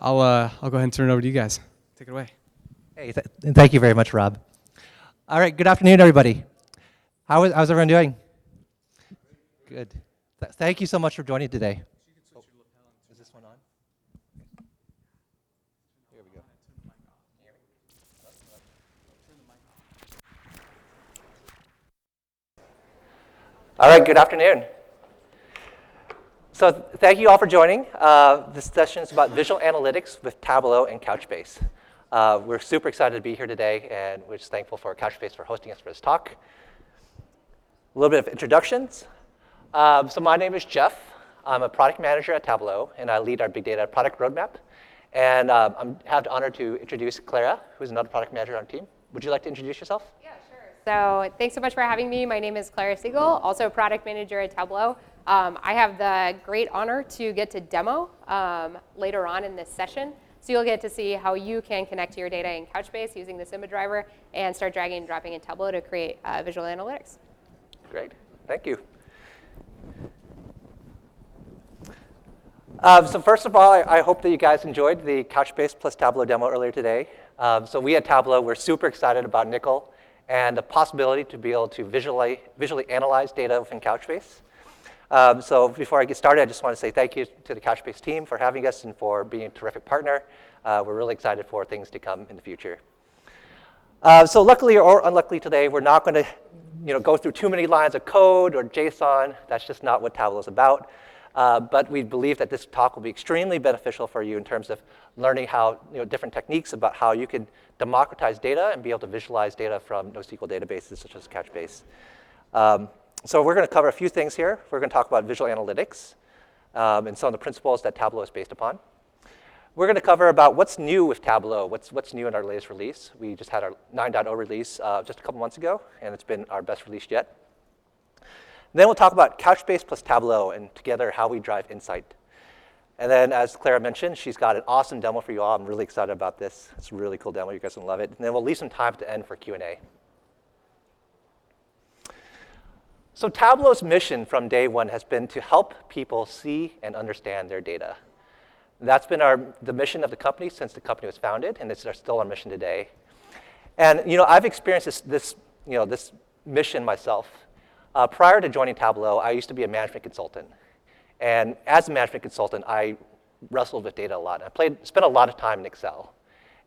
I'll go ahead and turn it over to you guys. Take it away. Hey, thank you very much, Rob. All right, good afternoon, everybody. How's everyone doing? Good. Thank you so much for joining today. Is this one on? Here we go. All right, good afternoon. So thank you all for joining. This session is about visual analytics with Tableau and Couchbase. We're super excited to be here today, and we're just thankful for Couchbase for hosting us for this talk. A little bit of introductions. So my name is Jeff. I'm a product manager at Tableau, and I lead our big data product roadmap. And I have the honor to introduce Clara, who's another product manager on our team. Would you like to introduce yourself? Yeah, sure. So thanks so much for having me. My name is Clara Siegel, also a product manager at Tableau. I have the great honor to get to demo later on in this session. So you'll get to see how you can connect to your data in Couchbase using the Simba driver and start dragging and dropping in Tableau to create visual analytics. Great, thank you. So first of all, I hope that you guys enjoyed the Couchbase plus Tableau demo earlier today. So we at Tableau, we're super excited about Nickel and the possibility to be able to visually analyze data within Couchbase. So before I get started, I just want to say thank you to the Couchbase team for having us and for being a terrific partner. We're really excited for things to come in the future. So luckily or unluckily today, we're not going to go through too many lines of code or JSON. That's just not what Tableau is about. But we believe that this talk will be extremely beneficial for you in terms of learning how different techniques about how you can democratize data and be able to visualize data from NoSQL databases such as Couchbase. So we're going to cover a few things here. We're going to talk about visual analytics and some of the principles that Tableau is based upon. We're going to cover about what's new with Tableau, what's new in our latest release. We just had our 9.0 release just a couple months ago, and it's been our best release yet. Then we'll talk about Couchbase plus Tableau and together how we drive insight. And then as Clara mentioned, she's got an awesome demo for you all. I'm really excited about this. It's a really cool demo. You guys will love it. And then we'll leave some time at the end for Q&A. So Tableau's mission from day one has been to help people see and understand their data. That's been the mission of the company since the company was founded, and it's still our mission today. And I've experienced this mission myself. Prior to joining Tableau, I used to be a management consultant. And as a management consultant, I wrestled with data a lot. I spent a lot of time in Excel.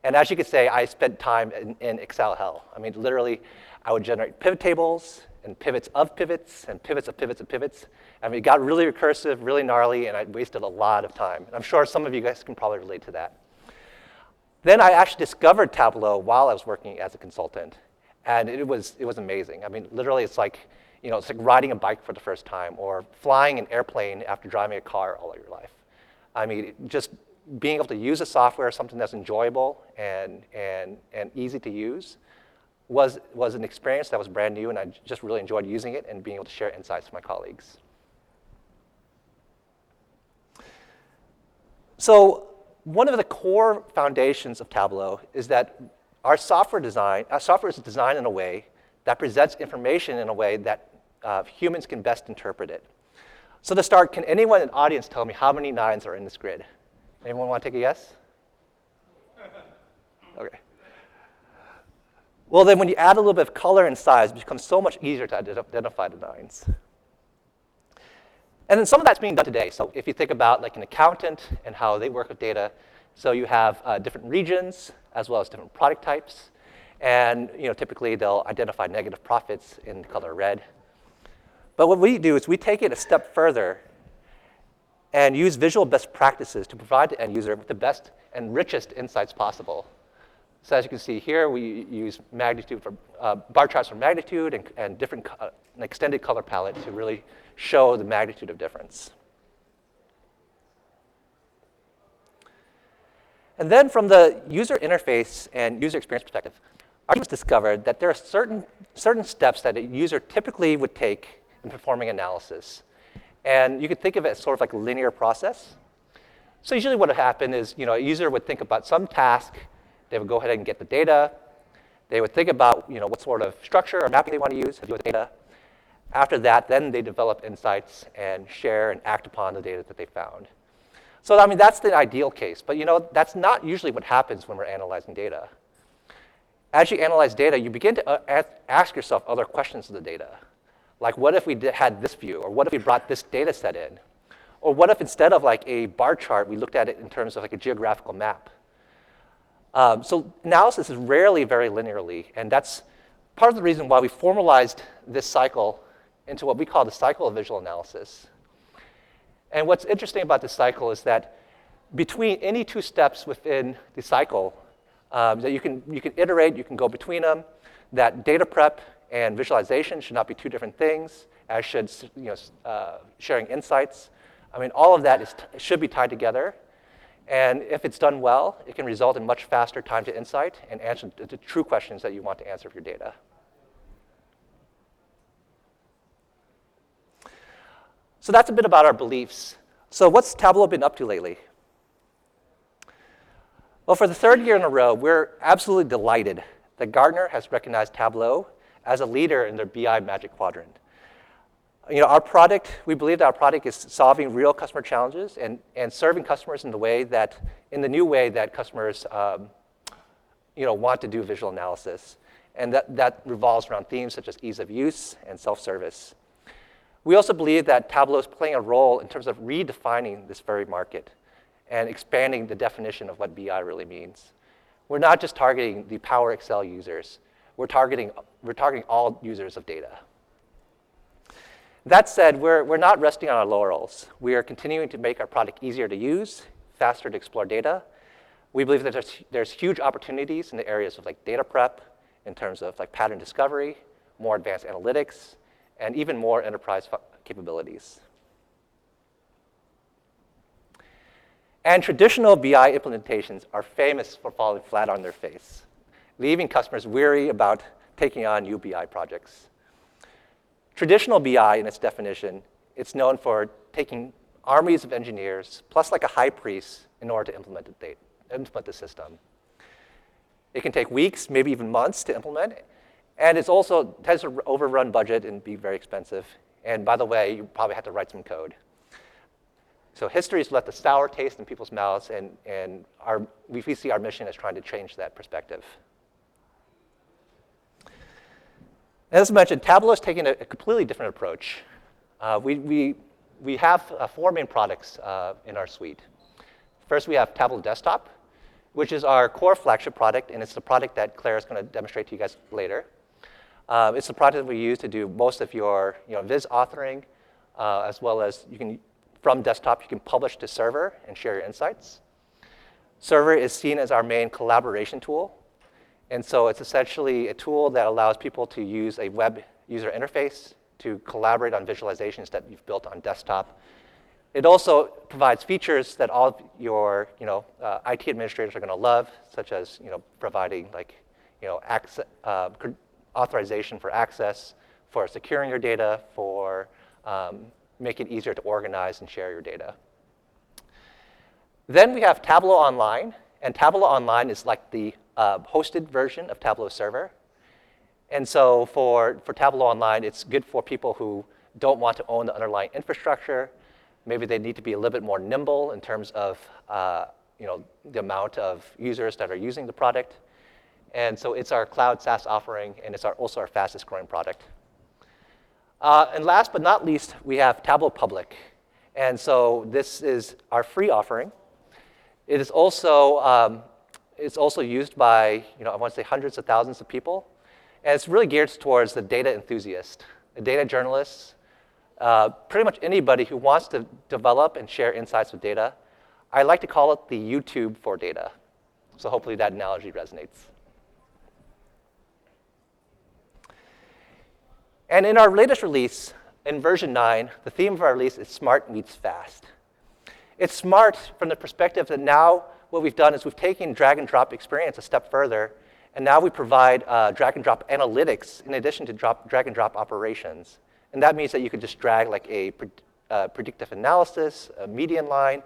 And as you could say, I spent time in Excel hell. I mean, literally, I would generate pivot tables, and pivots of pivots, and pivots of pivots of pivots. I mean, it got really recursive, really gnarly, and I wasted a lot of time. And I'm sure some of you guys can probably relate to that. Then I actually discovered Tableau while I was working as a consultant, and it was amazing. I mean, literally, it's like riding a bike for the first time, or flying an airplane after driving a car all of your life. I mean, just being able to use the software, something that's enjoyable and easy to use, was an experience that was brand new, and I just really enjoyed using it and being able to share insights with my colleagues. So one of the core foundations of Tableau is that our software is designed in a way that presents information in a way that humans can best interpret it. So to start, can anyone in the audience tell me how many 9s are in this grid? Anyone want to take a guess? Okay. Well, then when you add a little bit of color and size, it becomes so much easier to identify the 9s. And then some of that's being done today. So if you think about like an accountant and how they work with data, so you have different regions as well as different product types. And typically they'll identify negative profits in the color red. But what we do is we take it a step further and use visual best practices to provide the end user with the best and richest insights possible. So as you can see here, we use magnitude for bar charts for magnitude and different an extended color palette to really show the magnitude of difference. And then from the user interface and user experience perspective, our team has discovered that there are certain steps that a user typically would take in performing analysis. And you could think of it as sort of like a linear process. So usually what would happen is a user would think about some task. They would go ahead and get the data. They would think about what sort of structure or mapping they want to use to do with the data. After that, then they develop insights and share and act upon the data that they found. So I mean, that's the ideal case. But that's not usually what happens when we're analyzing data. As you analyze data, you begin to ask yourself other questions of the data. Like, what if we had this view? Or what if we brought this data set in? Or what if instead of like a bar chart, we looked at it in terms of like a geographical map? So analysis is rarely very linearly. And that's part of the reason why we formalized this cycle into what we call the cycle of visual analysis. And what's interesting about this cycle is that between any two steps within the cycle, that you can iterate, you can go between them, that data prep and visualization should not be two different things, as should sharing insights. I mean, all of that should be tied together. And if it's done well, it can result in much faster time to insight and answer the true questions that you want to answer for your data. So that's a bit about our beliefs. So what's Tableau been up to lately? Well, for the third year in a row, we're absolutely delighted that Gartner has recognized Tableau as a leader in their BI Magic Quadrant. Our product, we believe that our product is solving real customer challenges and serving customers in the new way that customers want to do visual analysis. And that revolves around themes such as ease of use and self-service. We also believe that Tableau is playing a role in terms of redefining this very market and expanding the definition of what BI really means. We're not just targeting the Power Excel users. We're targeting all users of data. That said, we're not resting on our laurels. We are continuing to make our product easier to use, faster to explore data. We believe that there's huge opportunities in the areas of like data prep, in terms of like pattern discovery, more advanced analytics, and even more enterprise capabilities. And traditional BI implementations are famous for falling flat on their face, leaving customers weary about taking on new BI projects. Traditional BI, in its definition, it's known for taking armies of engineers, plus like a high priest, in order to implement the system. It can take weeks, maybe even months to implement, and it also tends to overrun budget and be very expensive. And by the way, you probably have to write some code. So history has left a sour taste in people's mouths, and we see our mission as trying to change that perspective. As mentioned, Tableau is taking a completely different approach. We have four main products in our suite. First, we have Tableau Desktop, which is our core flagship product, and it's the product that Clara is going to demonstrate to you guys later. It's the product that we use to do most of your viz authoring, as well as from desktop, you can publish to Server and share your insights. Server is seen as our main collaboration tool. And so it's essentially a tool that allows people to use a web user interface to collaborate on visualizations that you've built on desktop. It also provides features that all of your IT administrators are going to love, such as providing authorization for access, for securing your data, for make it easier to organize and share your data. Then we have Tableau Online, and Tableau Online is like the hosted version of Tableau Server. And so for Tableau Online, it's good for people who don't want to own the underlying infrastructure. Maybe they need to be a little bit more nimble in terms of the amount of users that are using the product. And so it's our cloud SaaS offering, and it's also our fastest growing product. And last but not least, we have Tableau Public. And so this is our free offering. It is also used by, I want to say hundreds of thousands of people. And it's really geared towards the data enthusiast, a data journalist, pretty much anybody who wants to develop and share insights with data. I like to call it the YouTube for data. So hopefully that analogy resonates. And in our latest release, in version 9, the theme of our release is Smart Meets Fast. It's smart from the perspective that now what we've done is we've taken drag and drop experience a step further, and now we provide drag and drop analytics in addition to drag and drop operations. And that means that you could just drag like a predictive analysis, a median line,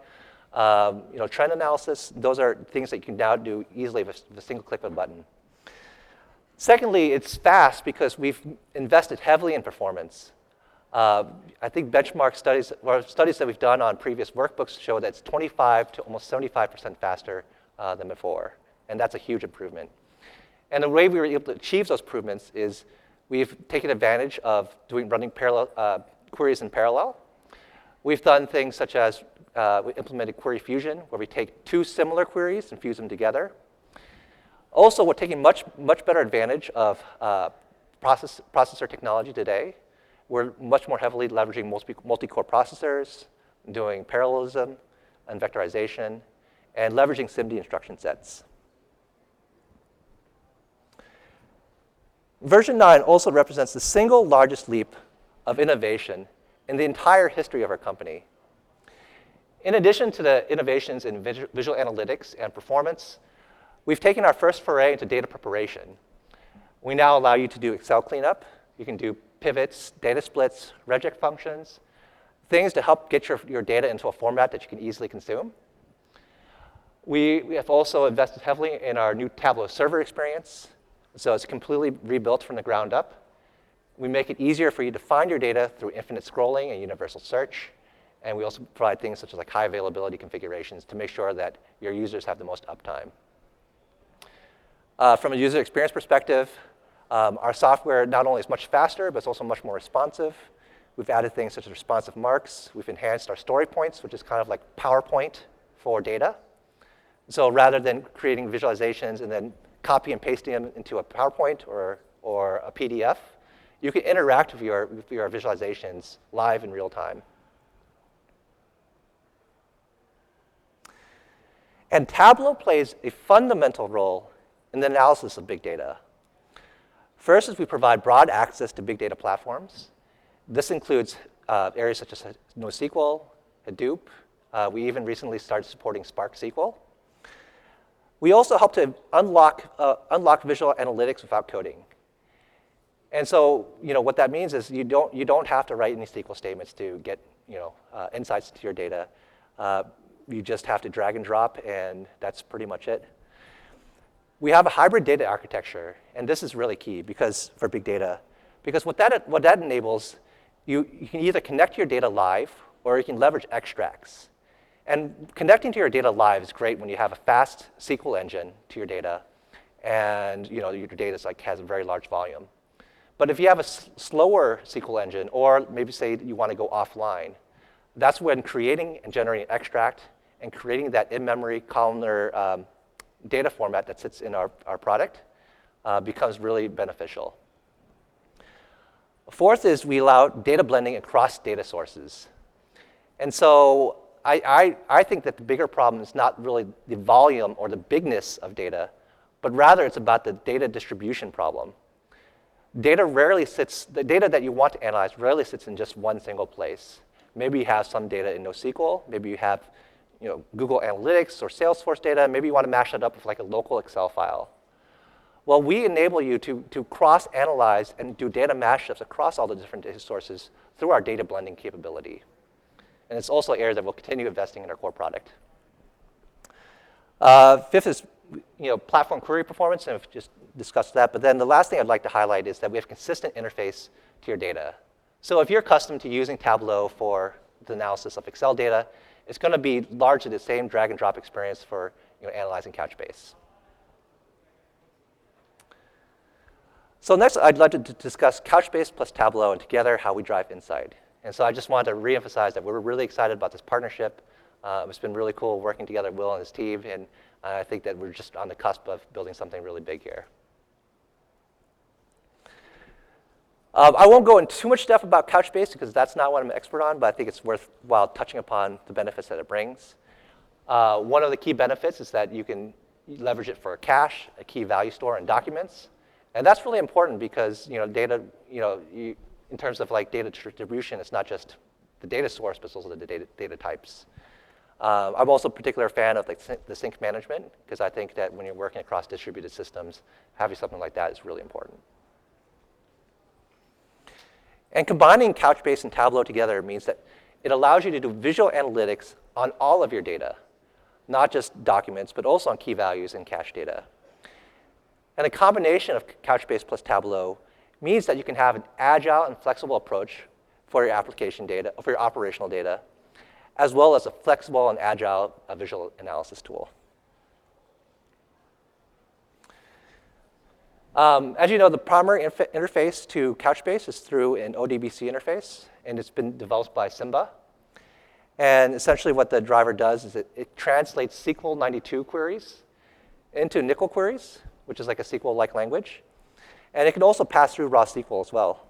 trend analysis. Those are things that you can now do easily with a single click of a button. Secondly, it's fast because we've invested heavily in performance. I think benchmark studies, or studies that we've done on previous workbooks show that it's 25 to almost 75% faster than before. And that's a huge improvement. And the way we were able to achieve those improvements is we've taken advantage of running parallel, queries in parallel. We've done things such as we implemented query fusion, where we take two similar queries and fuse them together. Also, we're taking much better advantage of processor technology today. We're much more heavily leveraging multi-core processors, doing parallelism and vectorization, and leveraging SIMD instruction sets. Version 9 also represents the single largest leap of innovation in the entire history of our company. In addition to the innovations in visual analytics and performance, we've taken our first foray into data preparation. We now allow you to do Excel cleanup. You can do pivots, data splits, regex functions, things to help get your data into a format that you can easily consume. We have also invested heavily in our new Tableau Server experience. So it's completely rebuilt from the ground up. We make it easier for you to find your data through infinite scrolling and universal search. And we also provide things such as like high availability configurations to make sure that your users have the most uptime. From a user experience perspective, our software not only is much faster, but it's also much more responsive. We've added things such as responsive marks. We've enhanced our story points, which is kind of like PowerPoint for data. So rather than creating visualizations and then copy and pasting them into a PowerPoint or a PDF, you can interact with your visualizations live in real time. And Tableau plays a fundamental role in the analysis of big data. First is we provide broad access to big data platforms. This includes areas such as NoSQL, Hadoop. We even recently started supporting Spark SQL. We also help to unlock visual analytics without coding. And so, what that means is you don't have to write any SQL statements to get, insights to your data. You just have to drag and drop, and that's pretty much it. We have a hybrid data architecture, and this is really key for big data, because what that enables, you can either connect your data live or you can leverage extracts. And connecting to your data live is great when you have a fast SQL engine to your data, and your data has a very large volume. But if you have a slower SQL engine, or maybe say you want to go offline, that's when creating and generating an extract and creating that in-memory columnar data format that sits in our product becomes really beneficial. Fourth is we allow data blending across data sources. And so I think that the bigger problem is not really the volume or the bigness of data, but rather it's about the data distribution problem. The data that you want to analyze rarely sits in just one single place. Maybe you have some data in NoSQL. Maybe you have Google Analytics or Salesforce data. Maybe you want to mash that up with like a local Excel file. Well, we enable you to cross-analyze and do data mashups across all the different data sources through our data blending capability. And it's also an area that we'll continue investing in our core product. Fifth is platform query performance, and we've just discussed that. But then the last thing I'd like to highlight is that we have consistent interface to your data. So if you're accustomed to using Tableau for the analysis of Excel data, it's going to be largely the same drag and drop experience for analyzing Couchbase. So next, I'd like to discuss Couchbase plus Tableau and together how we drive insight. And so I just wanted to reemphasize that we're really excited about this partnership. It's been really cool working together with Will and his team, and I think that we're just on the cusp of building something really big here. I won't go into too much depth about Couchbase because that's not what I'm an expert on, but I think it's worthwhile touching upon the benefits that it brings. One of the key benefits is that you can leverage it for cache, a key value store, and documents. And that's really important because data, in terms of like data distribution, it's not just the data source, but it's also the data types. I'm also a particular fan of the sync management because I think that when you're working across distributed systems, having something like that is really important. And combining Couchbase and Tableau together means that it allows you to do visual analytics on all of your data, not just documents, but also on key values and cache data. And a combination of Couchbase plus Tableau means that you can have an agile and flexible approach for your application data, for your operational data, as well as a flexible and agile visual analysis tool. As you know, the primary interface to Couchbase is through an ODBC interface, and it's been developed by Simba. And essentially what the driver does is it translates SQL 92 queries into NQL queries, which is like a SQL-like language. And it can also pass through raw SQL as well.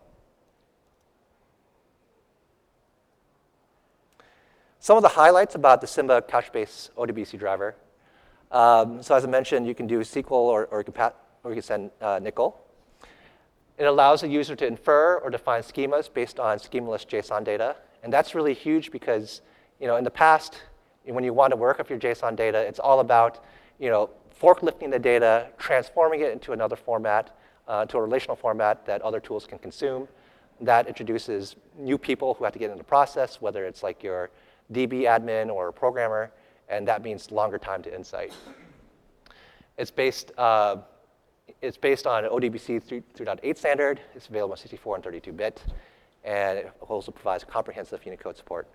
Some of the highlights about the Simba Couchbase ODBC driver. So as I mentioned, you can do SQL or you can send NQL. It allows the user to infer or define schemas based on schemaless JSON data. And that's really huge because in the past, when you want to work with your JSON data, it's all about forklifting the data, transforming it into another format, to a relational format that other tools can consume. That introduces new people who have to get into the process, whether it's like your DB admin or a programmer, and that means longer time to insight. It's based on an ODBC 3.8 standard. It's available on 64 and 32-bit, and it also provides comprehensive Unicode support.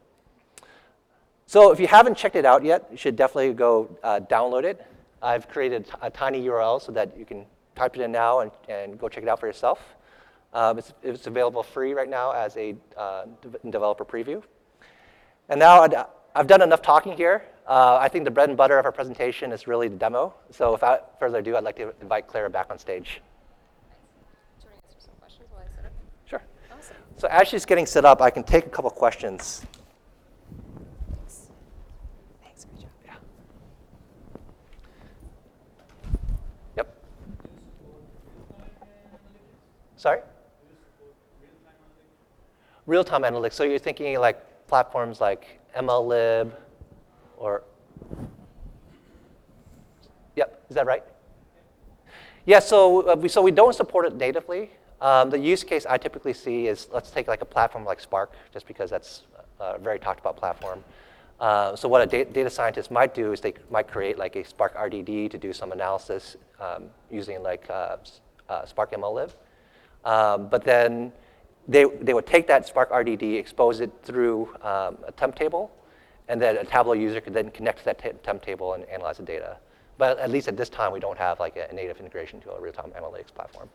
So if you haven't checked it out yet, you should definitely go download it. I've created a tiny URL so that you can type it in now and go check it out for yourself. It's available free right now as a developer preview. And now I've done enough talking here. I think the bread and butter of our presentation is really the demo. So without further ado, I'd like to invite Clara back on stage. Do you want to answer some questions while I set up? Sure. Awesome. So as she's getting set up, I can take a couple questions. Thanks, good job. Yeah. Yep. Sorry? Real-time analytics. So you're thinking like platforms like MLlib or, yep, is that right? Yeah, so we don't support it natively. The use case I typically see is, let's take like a platform like Spark, just because that's a very talked about platform. So what a data scientist might do is they might create like a Spark RDD to do some analysis using like Spark MLlib. But then they would take that Spark RDD, expose it through a temp table, and then a Tableau user could then connect to that temp table and analyze the data. But at least at this time, we don't have like a native integration to a real-time analytics platform.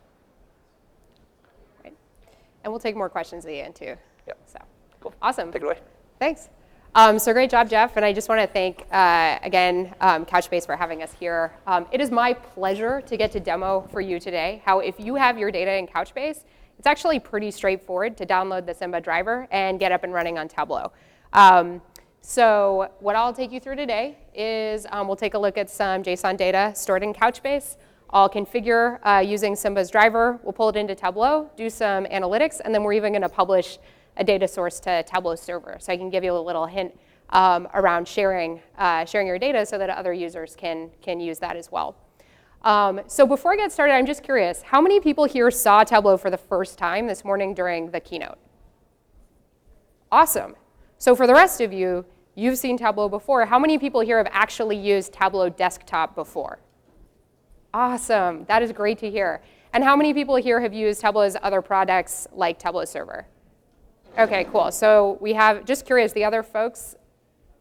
Great. And we'll take more questions at the end too. Yep. So, Cool. Awesome. Take it away. Thanks. So great job, Jeff. And I just want to thank, again, Couchbase for having us here. It is my pleasure to get to demo for you today how if you have your data in Couchbase, it's actually pretty straightforward to download the Simba driver and get up and running on Tableau. So what I'll take you through today is we'll take a look at some JSON data stored in Couchbase. I'll configure using Simba's driver. We'll pull it into Tableau, do some analytics, and then we're even going to publish a data source to Tableau Server. So I can give you a little hint around sharing your data so that other users can use that as well. So before I get started, I'm just curious, how many people here saw Tableau for the first time this morning during the keynote? Awesome. So for the rest of you, you've seen Tableau before. How many people here have actually used Tableau Desktop before? Awesome. That is great to hear. And how many people here have used Tableau's other products like Tableau Server? OK, cool. So we have, just curious, the other folks,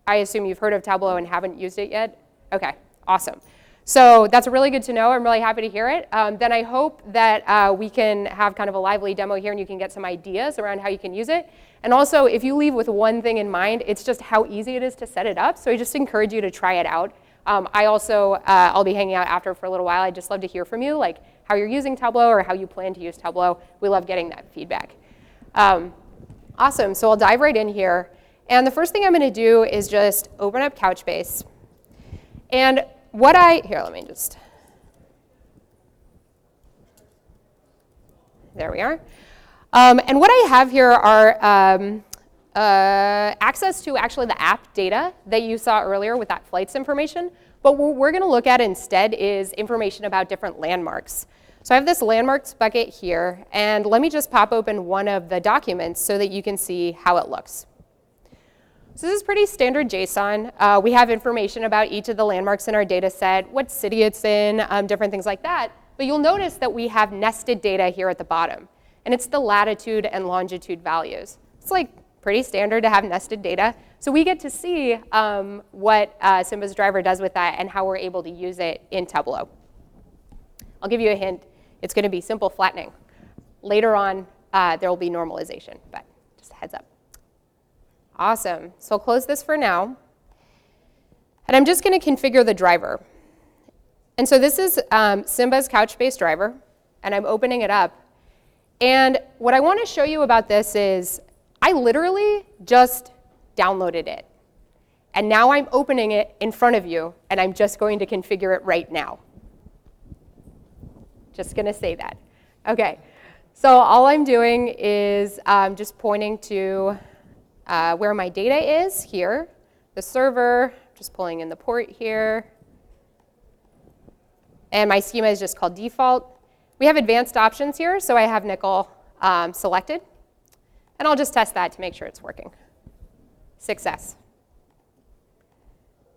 I assume you've heard of Tableau and haven't used it yet? OK, awesome. So that's really good to know. I'm really happy to hear it. Then I hope that we can have kind of a lively demo here and you can get some ideas around how you can use it. And also, if you leave with one thing in mind, it's just how easy it is to set it up. So I just encourage you to try it out. I also, I'll be hanging out after for a little while. I'd just love to hear from you, like how you're using Tableau or how you plan to use Tableau. We love getting that feedback. Awesome. So I'll dive right in here. And the first thing I'm going to do is just open up Couchbase. And what here, let me just, there we are. And what I have here are access to actually the app data that you saw earlier with that flights information. But what we're going to look at instead is information about different landmarks. So I have this landmarks bucket here. And let me just pop open one of the documents so that you can see how it looks. So this is pretty standard JSON. We have information about each of the landmarks in our data set, what city it's in, different things like that. But you'll notice that we have nested data here at the bottom. And it's the latitude and longitude values. It's like pretty standard to have nested data. So we get to see what Simba's driver does with that and how we're able to use it in Tableau. I'll give you a hint. It's going to be simple flattening. Later on, there will be normalization, but just a heads up. Awesome. So I'll close this for now. And I'm just going to configure the driver. And so this is Simba's Couchbase driver, and I'm opening it up. And what I want to show you about this is I literally just downloaded it. And now I'm opening it in front of you, and I'm just going to configure it right now. Just going to say that. OK. So all I'm doing is just pointing to where my data is here, the server, just pulling in the port here. And my schema is just called default. We have advanced options here, so I have nickel selected. And I'll just test that to make sure it's working. Success.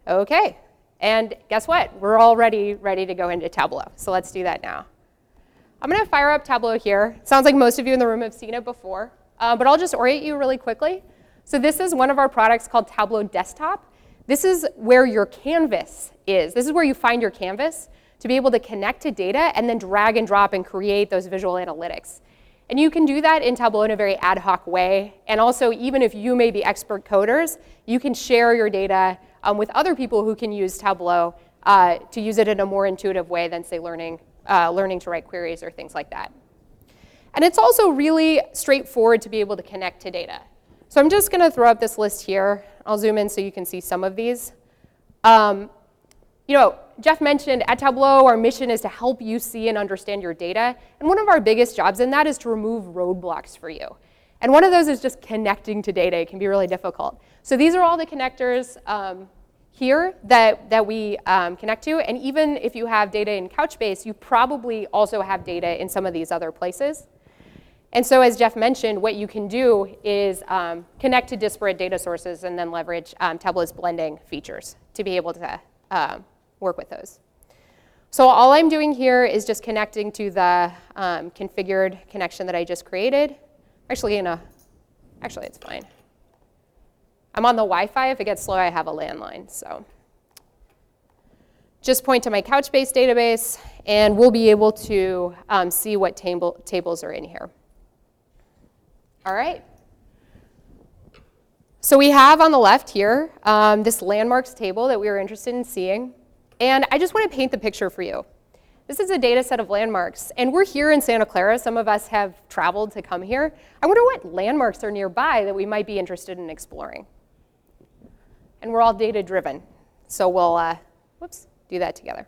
OK. And guess what? We're already ready to go into Tableau. So let's do that now. I'm going to fire up Tableau here. Sounds like most of you in the room have seen it before. But I'll just orient you really quickly. So this is one of our products called Tableau Desktop. This is where your canvas is. This is where you find your canvas to be able to connect to data and then drag and drop and create those visual analytics. And you can do that in Tableau in a very ad hoc way. And also, even if you may be expert coders, you can share your data with other people who can use Tableau to use it in a more intuitive way than, say, learning to write queries or things like that. And it's also really straightforward to be able to connect to data. So I'm just going to throw up this list here. I'll zoom in so you can see some of these. Jeff mentioned at Tableau, our mission is to help you see and understand your data. And one of our biggest jobs in that is to remove roadblocks for you. And one of those is just connecting to data. It can be really difficult. So these are all the connectors here that we connect to. And even if you have data in Couchbase, you probably also have data in some of these other places. And so as Jeff mentioned, what you can do is connect to disparate data sources and then leverage Tableau's blending features to be able to work with those. So all I'm doing here is just connecting to the configured connection that I just created. Actually, it's fine. I'm on the Wi-Fi. If it gets slow, I have a landline. So just point to my Couchbase database, and we'll be able to see what tables are in here. All right. So we have on the left here this landmarks table that we were interested in seeing. And I just want to paint the picture for you. This is a data set of landmarks. And we're here in Santa Clara. Some of us have traveled to come here. I wonder what landmarks are nearby that we might be interested in exploring. And we're all data-driven. So we'll do that together.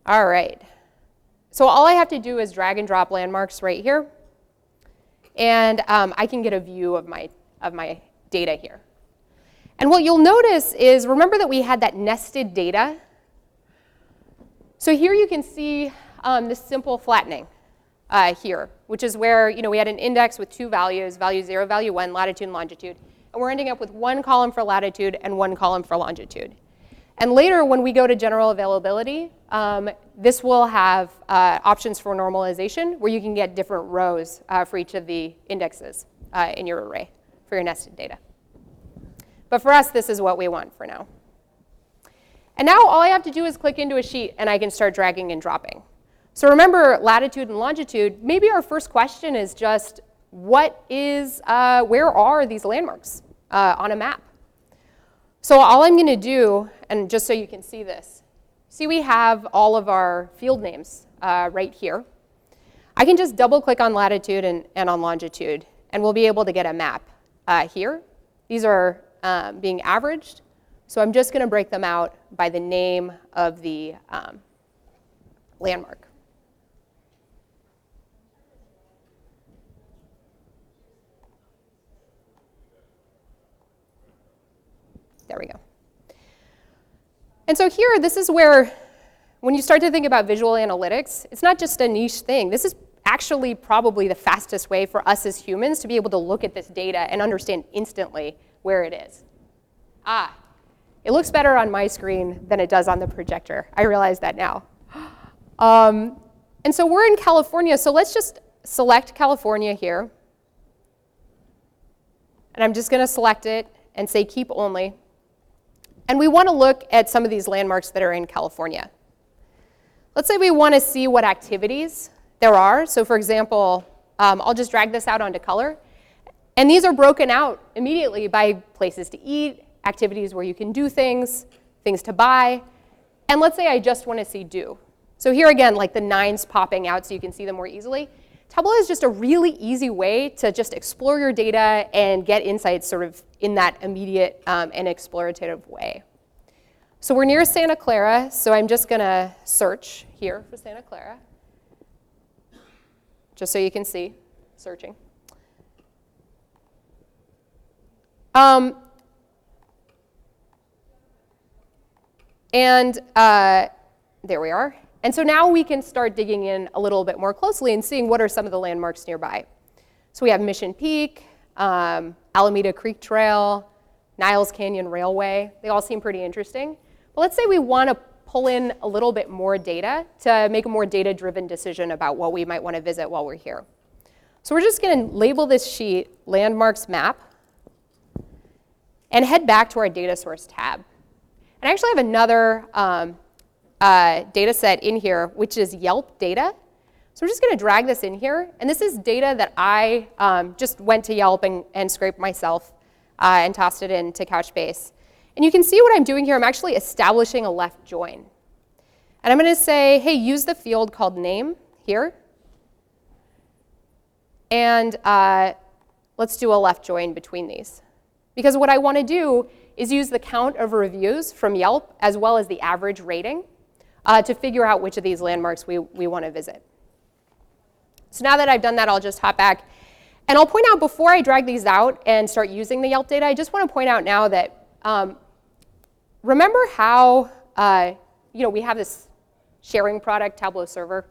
All right. So all I have to do is drag and drop landmarks right here. And I can get a view of my data here. And what you'll notice is, remember that we had that nested data? So here you can see this simple flattening here, which is where we had an index with two values, value 0, value 1, latitude and longitude. And we're ending up with one column for latitude and one column for longitude. And later, when we go to general availability, this will have options for normalization, where you can get different rows for each of the indexes in your array for your nested data. But for us, this is what we want for now. And now all I have to do is click into a sheet, and I can start dragging and dropping. So remember, latitude and longitude, maybe our first question is just, where are these landmarks on a map? So all I'm going to do, and just so you can see this, see we have all of our field names right here. I can just double click on latitude and on longitude, and we'll be able to get a map here. These are being averaged. So I'm just going to break them out by the name of the landmark. There we go. And so here, this is where, when you start to think about visual analytics, it's not just a niche thing. This is actually probably the fastest way for us as humans to be able to look at this data and understand instantly where it is. It looks better on my screen than it does on the projector. I realize that now. And so we're in California, so let's just select California here. And I'm just going to select it and say keep only. And we want to look at some of these landmarks that are in California. Let's say we want to see what activities there are. So for example, I'll just drag this out onto color. And these are broken out immediately by places to eat, activities where you can do things, things to buy. And let's say I just want to see do. So here again, like the 9s popping out so you can see them more easily. Tableau is just a really easy way to just explore your data and get insights sort of in that immediate and explorative way. So we're near Santa Clara, so I'm just going to search here for Santa Clara, just so you can see, searching. There we are. And so now we can start digging in a little bit more closely and seeing what are some of the landmarks nearby. So we have Mission Peak, Alameda Creek Trail, Niles Canyon Railway. They all seem pretty interesting. But let's say we want to pull in a little bit more data to make a more data-driven decision about what we might want to visit while we're here. So we're just going to label this sheet Landmarks Map and head back to our Data Source tab. And I actually have another data set in here, which is Yelp data. So we're just going to drag this in here. And this is data that I just went to Yelp and scraped myself and tossed it into Couchbase. And you can see what I'm doing here. I'm actually establishing a left join. And I'm going to say, hey, use the field called name here. And let's do a left join between these. Because what I want to do is use the count of reviews from Yelp as well as the average rating to figure out which of these landmarks we want to visit. So now that I've done that, I'll just hop back. And I'll point out before I drag these out and start using the Yelp data, I just want to point out now that remember how we have this sharing product, Tableau Server?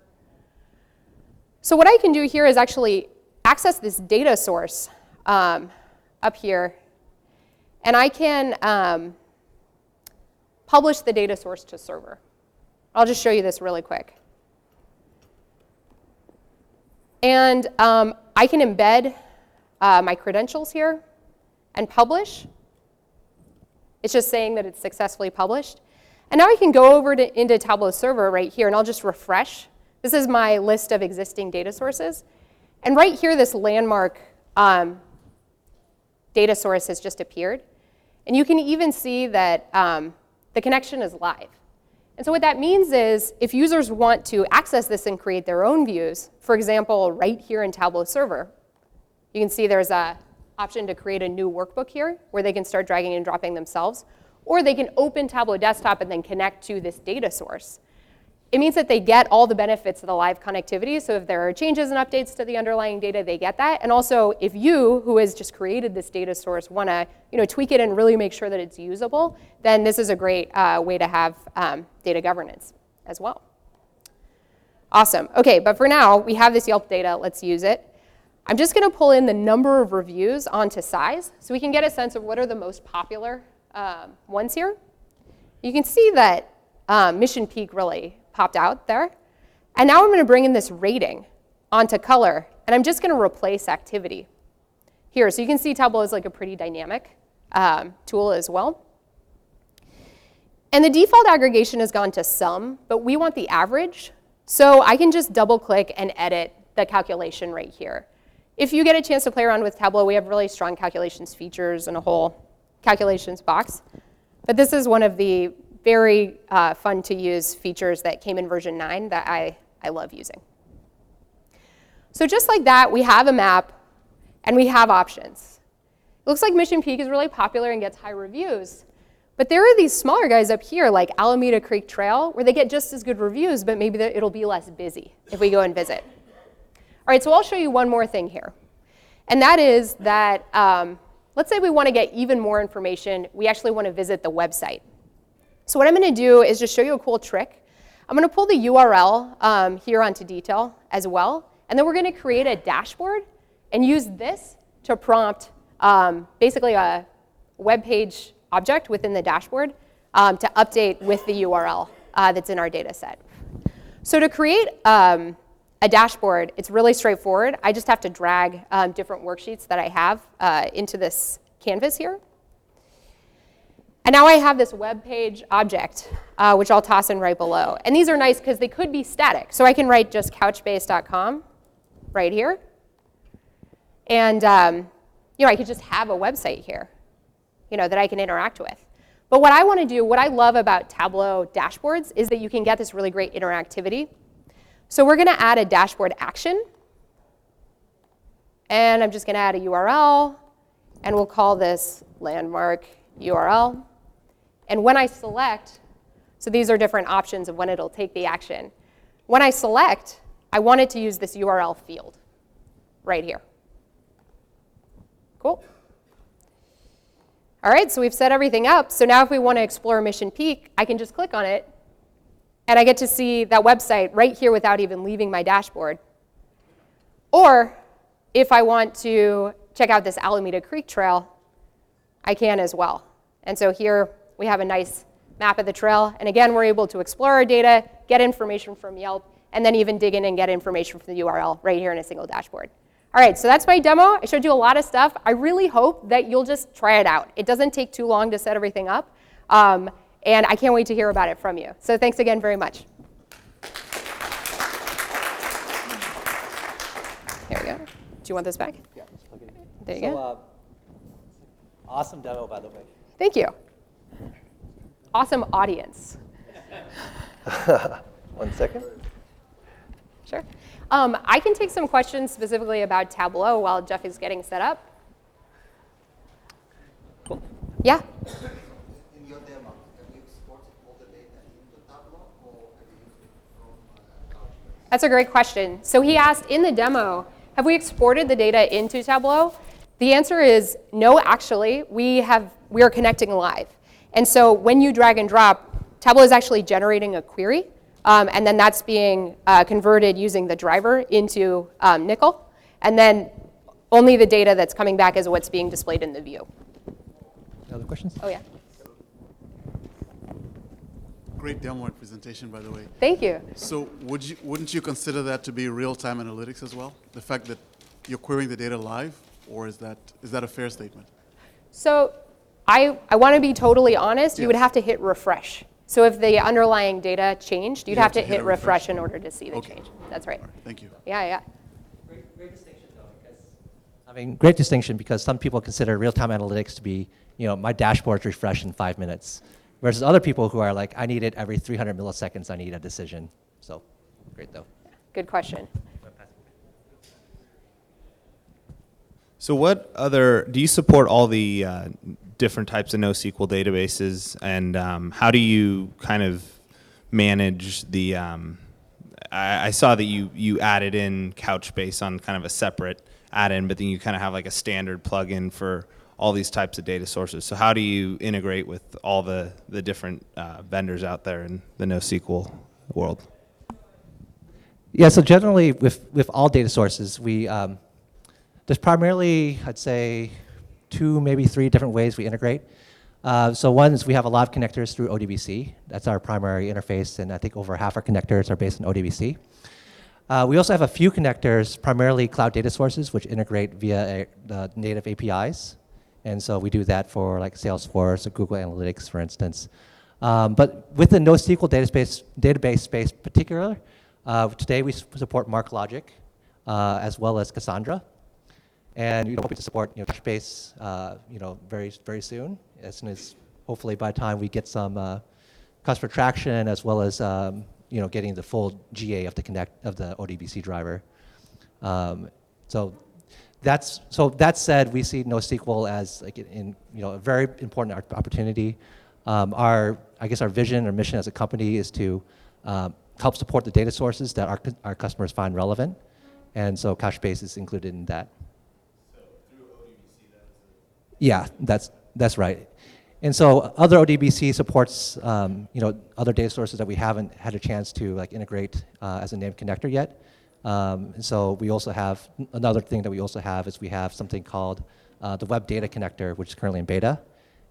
So what I can do here is actually access this data source up here. And I can publish the data source to server. I'll just show you this really quick. And I can embed my credentials here and publish. It's just saying that it's successfully published. And now I can go over into Tableau Server right here, and I'll just refresh. This is my list of existing data sources. And right here, this landmark data source has just appeared. And you can even see that the connection is live. And so what that means is if users want to access this and create their own views, for example, right here in Tableau Server, you can see there's an option to create a new workbook here where they can start dragging and dropping themselves. Or they can open Tableau Desktop and then connect to this data source. It means that they get all the benefits of the live connectivity. So if there are changes and updates to the underlying data, they get that. And also, if you, who has just created this data source, want to tweak it and really make sure that it's usable, then this is a great way to have data governance as well. Awesome. OK, but for now, we have this Yelp data. Let's use it. I'm just going to pull in the number of reviews onto size so we can get a sense of what are the most popular ones here. You can see that Mission Peak really popped out there. And now I'm going to bring in this rating onto color. And I'm just going to replace activity here. So you can see Tableau is like a pretty dynamic tool as well. And the default aggregation has gone to sum, but we want the average. So I can just double click and edit the calculation right here. If you get a chance to play around with Tableau, we have really strong calculations features and a whole calculations box. But this is one of the very fun to use features that came in version 9 that I love using. So just like that, we have a map and we have options. It looks like Mission Peak is really popular and gets high reviews. But there are these smaller guys up here like Alameda Creek Trail where they get just as good reviews, but maybe it'll be less busy if we go and visit. All right, so I'll show you one more thing here. And that is that let's say we want to get even more information. We actually want to visit the website. So what I'm going to do is just show you a cool trick. I'm going to pull the URL here onto detail as well. And then we're going to create a dashboard and use this to prompt basically a web page object within the dashboard to update with the URL that's in our data set. So to create a a dashboard, it's really straightforward. I just have to drag different worksheets that I have into this canvas here. And now I have this web page object, which I'll toss in right below. And these are nice because they could be static. So I can write just couchbase.com right here. And I could just have a website here that I can interact with. But what I want to do, what I love about Tableau dashboards is that you can get this really great interactivity. So we're going to add a dashboard action. And I'm just going to add a URL. And we'll call this landmark URL. And when I select, so these are different options of when it'll take the action. When I select, I want it to use this URL field right here. Cool. All right, so we've set everything up. So now if we want to explore Mission Peak, I can just click on it. And I get to see that website right here without even leaving my dashboard. Or if I want to check out this Alameda Creek trail, I can as well. And so here we have a nice map of the trail. And again, we're able to explore our data, get information from Yelp, and then even dig in and get information from the URL right here in a single dashboard. All right, so that's my demo. I showed you a lot of stuff. I really hope that you'll just try it out. It doesn't take too long to set everything up. And I can't wait to hear about it from you. So thanks again very much. There we go. Do you want this back? Yeah, let's plug it in. There you go. Awesome demo, by the way. Thank you. Awesome audience. 1 second. Sure. I can take some questions specifically about Tableau while Jeff is getting set up. Cool. Yeah? In your demo, have you exported all the data into Tableau, or have you used it from Couchbase? That's a great question. So he asked in the demo, have we exported the data into Tableau? The answer is no, actually. We are connecting live. And so when you drag and drop, Tableau is actually generating a query. And then that's being converted using the driver into Nickel. And then only the data that's coming back is what's being displayed in the view. Other questions? Oh, yeah. Great demo and presentation, by the way. Thank you. So wouldn't you consider that to be real-time analytics as well? The fact that you're querying the data live, or is that a fair statement? So I want to be totally honest. You would Yes. have to hit refresh. So if the underlying data changed, you'd You have have to to hit hit refresh refresh. in order to see the Okay. change. That's right. All right, thank you. Yeah, yeah. Great distinction, though, great distinction because some people consider real-time analytics to be, my dashboard's refresh in 5 minutes, versus other people who are like, I need it every 300 milliseconds, I need a decision. So, great, though. Good question. So do you support all the different types of NoSQL databases, and how do you kind of manage the, I saw that you added in Couchbase on kind of a separate add-in, but then you kind of have like a standard plugin for all these types of data sources. So how do you integrate with all the different vendors out there in the NoSQL world? Yeah, so generally with all data sources, there's primarily, I'd say, 2, maybe 3 different ways we integrate. So one is we have a lot of connectors through ODBC. That's our primary interface, and I think over half our connectors are based on ODBC. We also have a few connectors, primarily cloud data sources, which integrate via the native APIs. And so we do that for like Salesforce or Google Analytics, for instance. But with the NoSQL database space particular, today we support MarkLogic as well as Cassandra. And we're hoping to support Couchbase very, very soon, as soon as hopefully by the time we get some customer traction as well as getting the full GA of the ODBC driver. So that said, we see NoSQL as like a very important opportunity. Our vision or mission as a company is to help support the data sources that our customers find relevant, and so Couchbase is included in that. So through ODBC, Yeah, that's right. And so other ODBC supports other data sources that we haven't had a chance to integrate as a named connector yet. And so we also have another thing that we also have is we have something called the Web Data Connector, which is currently in beta.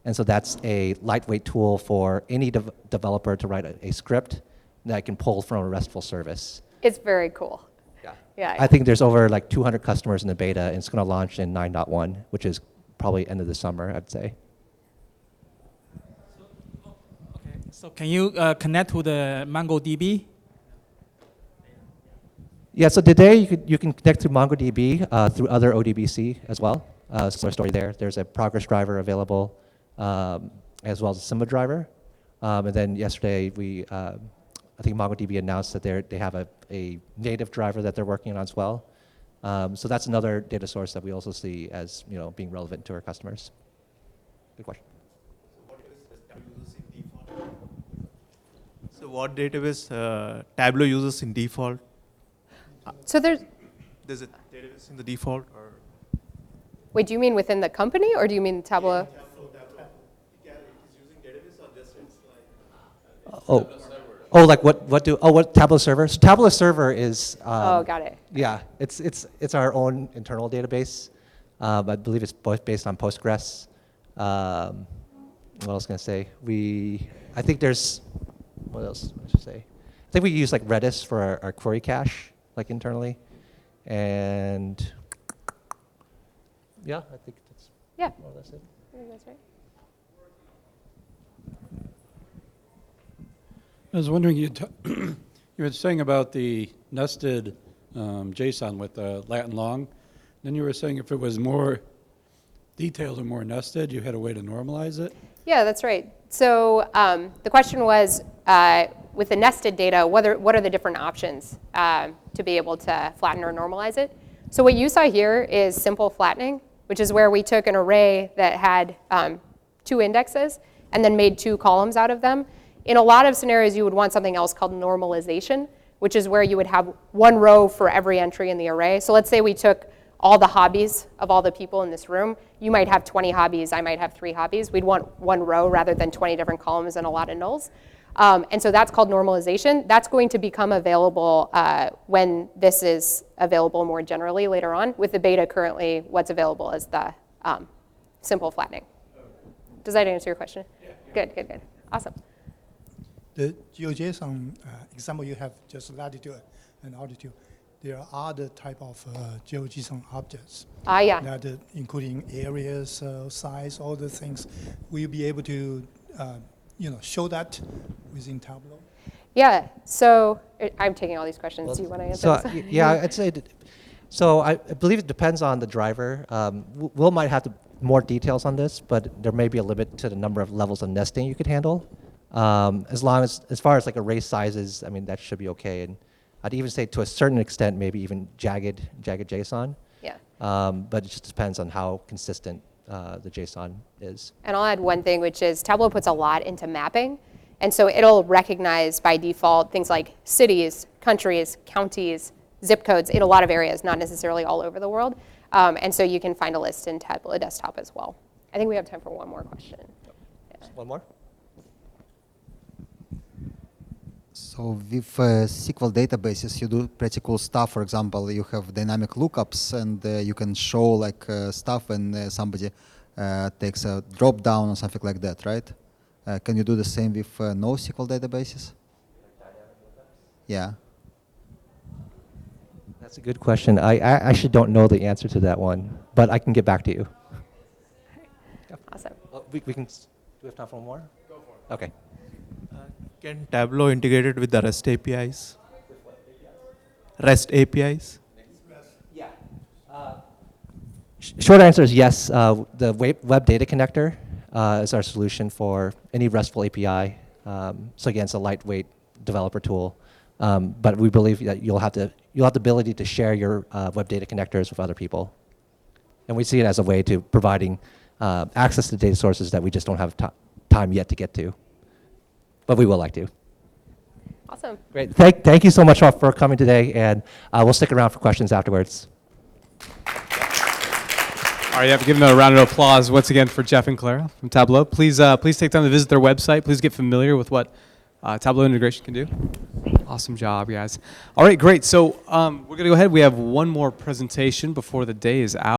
And so that's a lightweight tool for any developer to write a script that can pull from a RESTful service. It's very cool. Yeah. I think there's over like 200 customers in the beta, and it's going to launch in 9.1, which is probably end of the summer, I'd say. So can you connect to the MongoDB? Yeah, so today you can connect to MongoDB through other ODBC as well. Similar story there. There's a progress driver available, as well as a Simba driver. And then yesterday I think MongoDB announced that they have a native driver that they're working on as well. So that's another data source that we also see as being relevant to our customers. Good question. So what database Tableau uses in default? So there's a database in the default, or wait, do you mean within the company, or do you mean Tableau? Like what Tableau Server? So Tableau Server is Oh, got it. yeah, it's our own internal database. I believe it's both based on Postgres. What else can I say? I think there's what else I should say? I think we use like Redis for our query cache, like internally, and yeah, I think that's Yeah, more or less it. I think that's right. I was wondering, you were saying about the nested JSON with the Latin long. Then you were saying if it was more detailed or more nested, you had a way to normalize it? Yeah, that's right. So the question was, with the nested data, what are the different options to be able to flatten or normalize it? So what you saw here is simple flattening, which is where we took an array that had 2 indexes and then made 2 columns out of them. In a lot of scenarios, you would want something else called normalization, which is where you would have 1 row for every entry in the array. So let's say we took all the hobbies of all the people in this room. You might have 20 hobbies, I might have 3 hobbies. We'd want 1 row rather than 20 different columns and a lot of nulls. And so that's called normalization. That's going to become available when this is available more generally later on. With the beta currently, what's available is the simple flattening. Does that answer your question? Yeah. Good, good, good. Awesome. The GeoJSON example you have just latitude and altitude. There are other type of GeoJSON objects. Yeah. That including areas, size, all the things. Will you be able to show that within Tableau? Yeah, so I'm taking all these questions. Do you want to answer this? Yeah, I'd say, so I believe it depends on the driver. Will might have more details on this, but there may be a limit to the number of levels of nesting you could handle. As far as like array sizes, I mean, that should be okay. And I'd even say to a certain extent, maybe even jagged JSON. Yeah. But it just depends on how consistent the JSON is. And I'll add one thing, which is Tableau puts a lot into mapping. And so it'll recognize by default things like cities, countries, counties, zip codes in a lot of areas, not necessarily all over the world. And so you can find a list in Tableau Desktop as well. I think we have time for one more question. Yeah. One more? So with SQL databases, you do pretty cool stuff. For example, you have dynamic lookups, and you can show like stuff when somebody takes a drop down or something like that, right? Can you do the same with NoSQL databases? Yeah. That's a good question. I actually don't know the answer to that one, but I can get back to you. Awesome. Well, we can. Do we have time for one more? Go for it. Okay. can Tableau integrate it with the REST APIs? REST APIs? Yeah. Short answer is yes. The web data connector is our solution for any RESTful API. So again, it's a lightweight developer tool. But we believe that you'll have the ability to share your web data connectors with other people. And we see it as a way to providing access to data sources that we just don't have time yet to get to. But we will like to. Awesome. Great. Thank you so much all for coming today, and we'll stick around for questions afterwards. All right, give them a round of applause once again for Jeff and Clara from Tableau. Please take time to visit their website. Please get familiar with what Tableau Integration can do. Awesome job, guys. All right, great. So we're going to go ahead. We have one more presentation before the day is out.